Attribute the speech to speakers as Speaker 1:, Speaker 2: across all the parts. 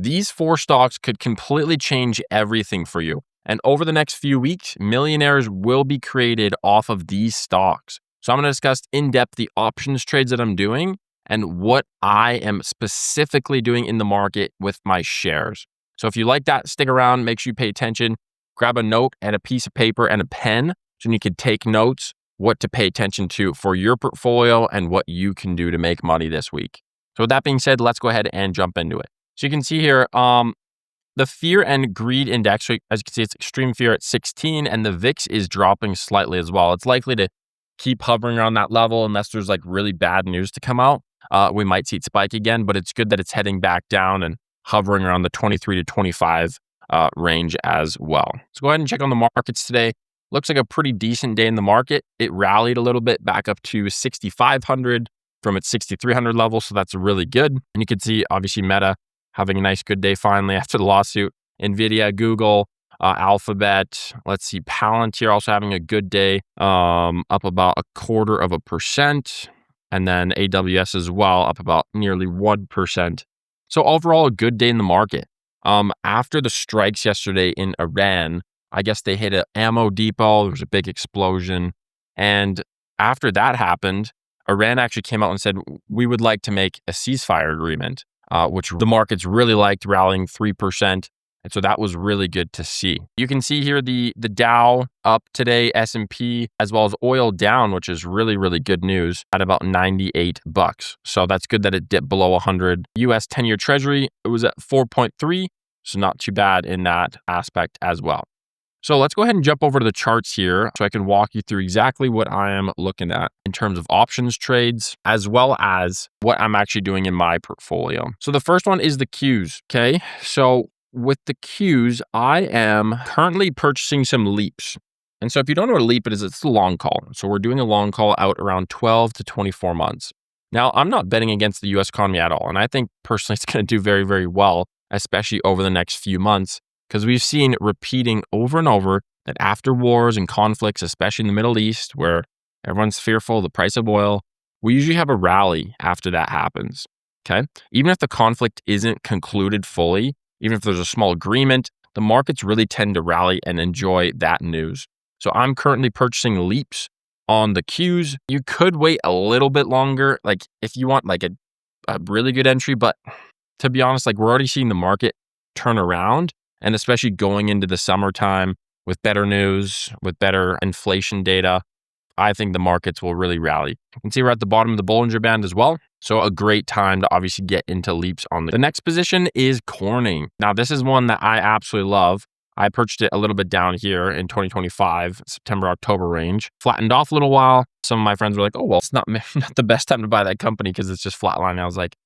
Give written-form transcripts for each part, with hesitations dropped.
Speaker 1: These 4 stocks could completely change everything for you. And over the next few weeks, millionaires will be created off of these stocks. So I'm going to discuss in depth the options trades that I'm doing and what I am specifically doing in the market with my shares. So if you like that, stick around, make sure you pay attention, grab a note and a piece of paper and a pen so you can take notes, what to pay attention to for your portfolio and what you can do to make money this week. So with that being said, let's go ahead and jump into it. So you can see here, the fear and greed index, as you can see, it's extreme fear at 16, and the VIX is dropping slightly as well. It's likely to keep hovering around that level unless there's like really bad news to come out. We might see it spike again, but it's good that it's heading back down and hovering around the 23 to 25 range as well. So go ahead and check on the markets today. Looks like a pretty decent day in the market. It rallied a little bit back up to 6,500 from its 6,300 level, so that's really good. And you can see, obviously, Meta having a nice good day finally after the lawsuit. NVIDIA, Google, Alphabet, let's see, Palantir also having a good day, up about 0.25%. And then AWS as well, up about nearly 1%. So overall, a good day in the market. After the strikes yesterday in Iran, I guess they hit an ammo depot. There was a big explosion. And after that happened, Iran actually came out and said, we would like to make a ceasefire agreement. Which the markets really liked, rallying 3%. And so that was really good to see. You can see here the Dow up today, S&P, as well as oil down, which is really, really good news at about $98. So that's good that it dipped below 100. US 10-year Treasury, it was at 4.3. So not too bad in that aspect as well. So let's go ahead and jump over to the charts here so I can walk you through exactly what I am looking at in terms of options trades, as well as what I'm actually doing in my portfolio. So the first one is the Qs, okay? So with the Qs, I am currently purchasing some leaps. And so if you don't know what a leap is, it's a long call. So we're doing a long call out around 12 to 24 months. Now, I'm not betting against the US economy at all. And I think personally it's going to do very, very well, especially over the next few months. Because we've seen repeating over and over that after wars and conflicts, especially in the Middle East, where everyone's fearful of the price of oil, we usually have a rally after that happens, okay? Even if the conflict isn't concluded fully, even if there's a small agreement, the markets really tend to rally and enjoy that news. So I'm currently purchasing leaps on the Qs. You could wait a little bit longer, like if you want like a really good entry, but to be honest, like we're already seeing the market turn around. And especially going into the summertime with better news, with better inflation data, I think the markets will really rally. You can see we're at the bottom of the Bollinger Band as well. So a great time to obviously get into leaps on the next position is Corning. Now, this is one that I absolutely love. I purchased it a little bit down here in 2025, September, October range. Flattened off a little while. Some of my friends were like, oh, well, it's not the best time to buy that company because it's just flatlining. I was like,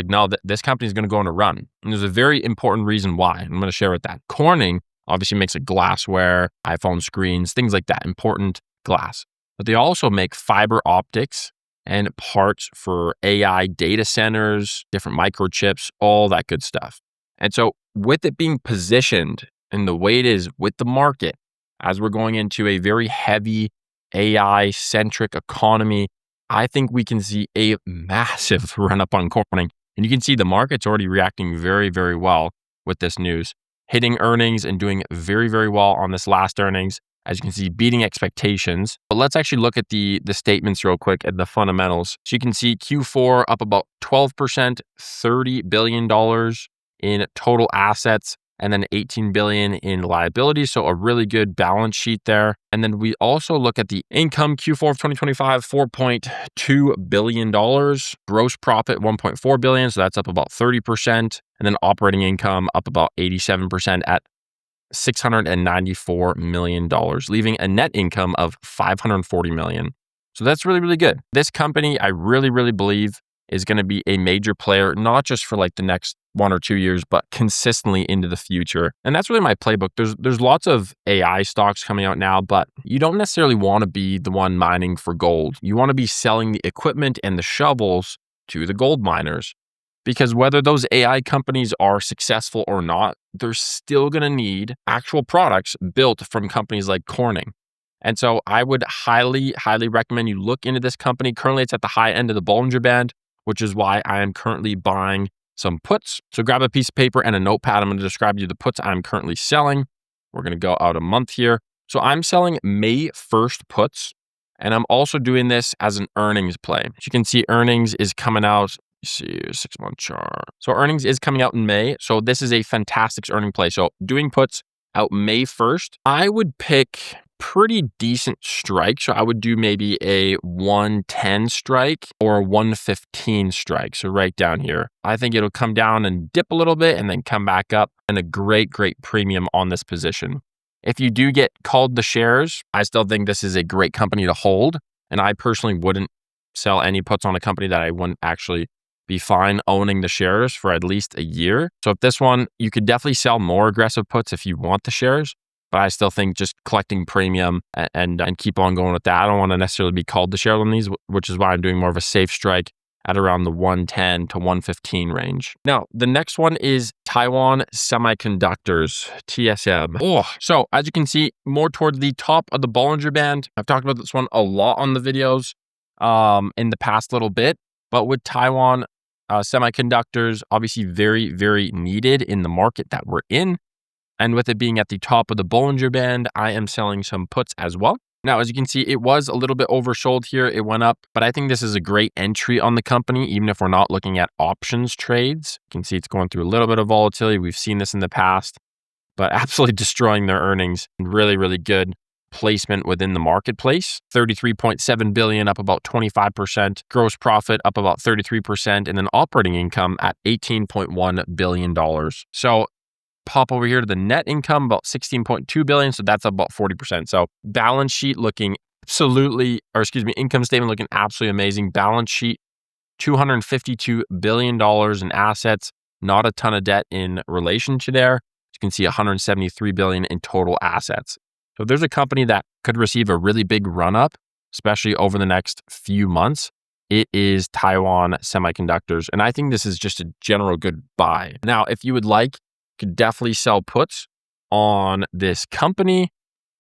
Speaker 1: no, this company is going to go on a run. And there's a very important reason why. I'm going to share with that. Corning obviously makes a glassware, iPhone screens, things like that, important glass. But they also make fiber optics and parts for AI data centers, different microchips, all that good stuff. And so with it being positioned in the way it is with the market, as we're going into a very heavy AI-centric economy, I think we can see a massive run up on Corning. And you can see the market's already reacting very, very well with this news, hitting earnings and doing very, very well on this last earnings. As you can see, beating expectations. But let's actually look at the statements real quick and the fundamentals. So you can see Q4 up about 12%, $30 billion in total assets, and then 18 billion in liabilities. So a really good balance sheet there. And then we also look at the income Q4 of 2025, $4.2 billion, gross profit, 1.4 billion. So that's up about 30%. And then operating income up about 87% at $694 million, leaving a net income of $540 million. So that's really, really good. This company, I really, really believe is going to be a major player, not just for like the next 1 or 2 years, but consistently into the future. And that's really my playbook. There's lots of AI stocks coming out now, but you don't necessarily want to be the one mining for gold. You want to be selling the equipment and the shovels to the gold miners. Because whether those AI companies are successful or not, they're still going to need actual products built from companies like Corning. And so I would highly, highly recommend you look into this company. Currently, it's at the high end of the Bollinger Band, which is why I am currently buying some puts. So grab a piece of paper and a notepad. I'm going to describe you the puts I'm currently selling. We're going to go out a month here. So I'm selling May 1st puts, and I'm also doing this as an earnings play. As you can see, earnings is coming out. You see, 6-month chart. So earnings is coming out in May. So this is a fantastic earning play. So doing puts out May 1st, I would pick pretty decent strike. So I would do maybe a 110 strike or a 115 strike. So right down here, I think it'll come down and dip a little bit and then come back up, and a great premium on this position. If you do get called the shares, I still think this is a great company to hold. And I personally wouldn't sell any puts on a company that I wouldn't actually be fine owning the shares for at least a year. So if this one, you could definitely sell more aggressive puts if you want the shares. But I still think just collecting premium and keep on going with that. I don't want to necessarily be called the share on these, which is why I'm doing more of a safe strike at around the 110 to 115 range. Now, the next one is Taiwan Semiconductors, TSM. So as you can see, more towards the top of the Bollinger Band. I've talked about this one a lot on the videos in the past little bit, but with Taiwan Semiconductors, obviously very needed in the market that we're in. And with it being at the top of the Bollinger Band, I am selling some puts as well. Now, as you can see, it was a little bit oversold here. It went up, but I think this is a great entry on the company, even if we're not looking at options trades. You can see it's going through a little bit of volatility. We've seen this in the past, but absolutely destroying their earnings. Really good placement within the marketplace. 33.7 billion, up about 25%. Gross profit up about 33%, and then operating income at $18.1 billion. So pop over here to the net income, about 16.2 billion. So that's about 40%. So balance sheet looking income statement looking absolutely amazing. Balance sheet, $252 billion in assets, not a ton of debt in relation to there. You can see 173 billion in total assets. So if there's a company that could receive a really big run up, especially over the next few months, it is Taiwan Semiconductors. And I think this is just a general good buy. Now, if you would like, could definitely sell puts on this company.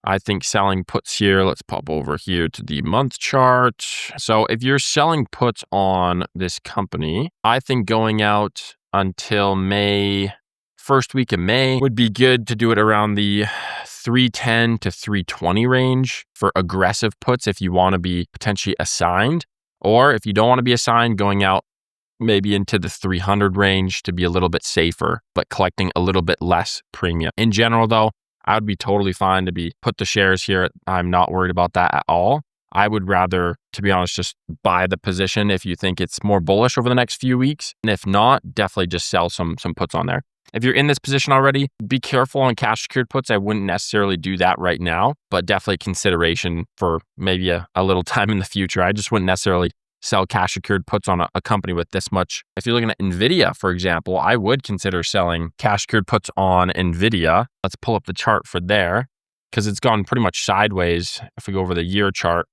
Speaker 1: I think selling puts here, let's pop over here to the month chart. So if you're selling puts on this company, I think going out until May, first week of May would be good to do it around the 310 to 320 range for aggressive puts if you want to be potentially assigned, or if you don't want to be assigned, going out maybe into the 300 range to be a little bit safer, but collecting a little bit less premium. In general though, I would be totally fine to be put the shares here. I'm not worried about that at all. I would rather, to be honest, just buy the position if you think it's more bullish over the next few weeks. And if not, definitely just sell some puts on there. If you're in this position already, be careful on cash secured puts. I wouldn't necessarily do that right now, but definitely consideration for maybe a little time in the future. I just wouldn't necessarily sell cash secured puts on a company with this much. If you're looking at NVIDIA, for example, I would consider selling cash secured puts on NVIDIA. Let's pull up the chart for there because it's gone pretty much sideways. If we go over the year chart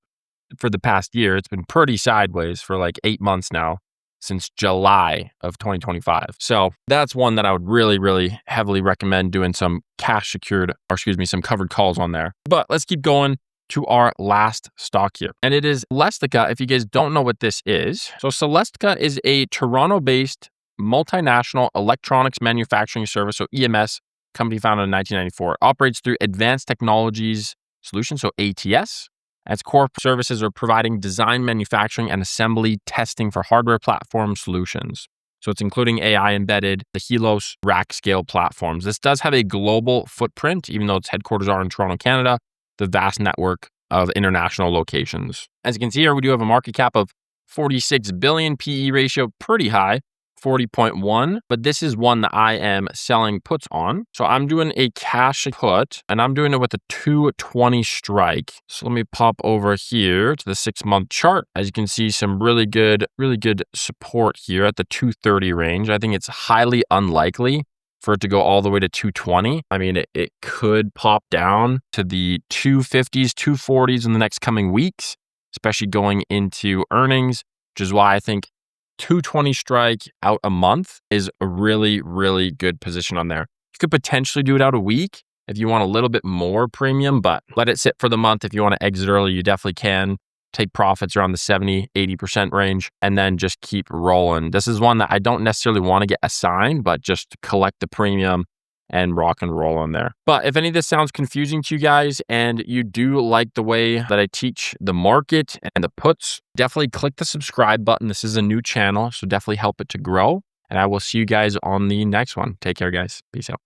Speaker 1: for the past year, it's been pretty sideways for like 8 months now since July of 2025. So that's one that I would really heavily recommend doing some some covered calls on there. But let's keep going to our last stock here. And it is Celestica. If you guys don't know what this is. So Celestica is a Toronto-based multinational electronics manufacturing service, so EMS, company founded in 1994. It operates through Advanced Technologies Solutions, so ATS. Its core services are providing design, manufacturing, and assembly testing for hardware platform solutions. So it's including AI embedded, the Helios rack scale platforms. This does have a global footprint, even though its headquarters are in Toronto, Canada. The vast network of international locations. As you can see here, we do have a market cap of 46 billion, PE ratio pretty high, 40.1, but this is one that I am selling puts on. So I'm doing a cash put and I'm doing it with a 220 strike. So let me pop over here to the 6-month chart. As you can see, some really good support here at the 230 range. I think it's highly unlikely for it to go all the way to 220. I mean, it could pop down to the 250s, 240s in the next coming weeks, especially going into earnings, which is why I think 220 strike out a month is a really good position on there. You could potentially do it out a week if you want a little bit more premium, but let it sit for the month. If you want to exit early, you definitely can. take profits around the 70, 80% range, and then just keep rolling. This is one that I don't necessarily want to get assigned, but just collect the premium and rock and roll on there. But if any of this sounds confusing to you guys and you do like the way that I teach the market and the puts, definitely click the subscribe button. This is a new channel, so definitely help it to grow. And I will see you guys on the next one. Take care, guys. Peace out.